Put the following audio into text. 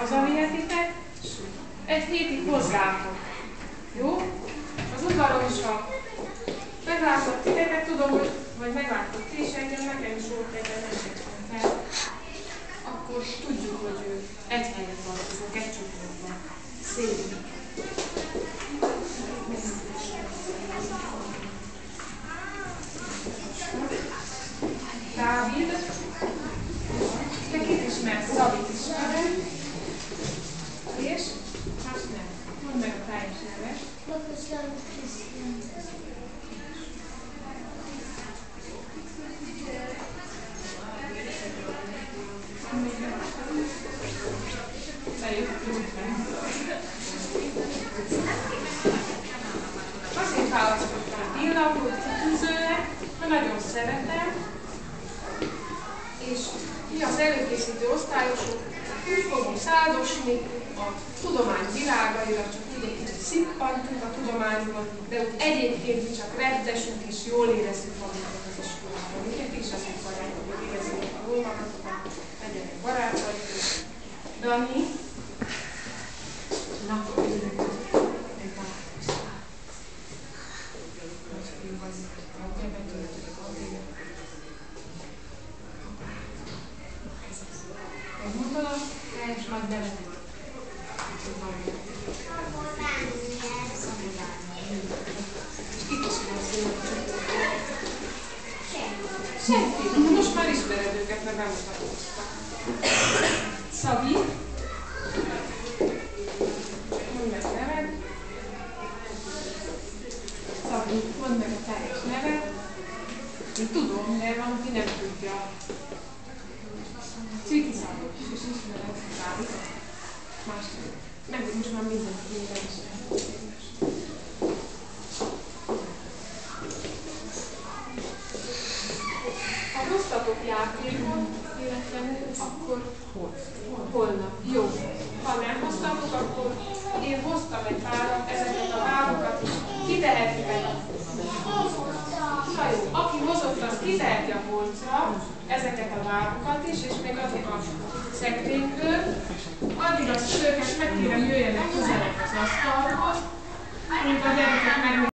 hazavihetitek, és egy hétig hozzátok. Jó? Az udvaron is, ha meglátott titeket, tudom, hogy vagy meglátott ti is engem, nekem is volt egy esetben, akkor tudjuk, hogy egy helyen tartoznak, egy csoportban. Szép. Dávid, te kit ismersz? Szabit ismered, és más nem. Mondd meg a teljes nevet. Professzor Krisztián. Azért választottam a Dillangot kitűzőnek, mert nagyon szeretem, és mi az előkészítő osztályosok úgy fogunk száldosni a tudomány világaira, csak úgy egy kicsit szippantunk a tudományból, de úgy egyébként mi csak reddesünk és jól érezzük magunkat az iskolában. Ugye ti is azért vagytok, hogy érezzük a dolgatokat, legyenek barátaik. Dani? Na, megmondod a teljes nagy nevet? És ki köszönöm szépen? Senki. Most már ismered őket, mert bemutatkoztak. Szabi? Mondd meg a neved. Szabi, mondd meg a teljes neved. Én tudom, de van, aki nem tudja. Ciki Szabi, és ismered Dávidot. Más nem. Meg most már mindenki minden ismer. Ha hoztatok játékot, véletlenül, akkor holnap. Jó. Ha nem hoztatok, akkor én hoztam egy párat, ezeket a várokat is kitehetitek. Na jó, aki hozott, az kiteheti a polcra ezeket a várokat is, és még azok a szekrényről. Addig a szülőket megkérem, jöjjenek közelebb az asztalhoz, amikor a gyerekek meg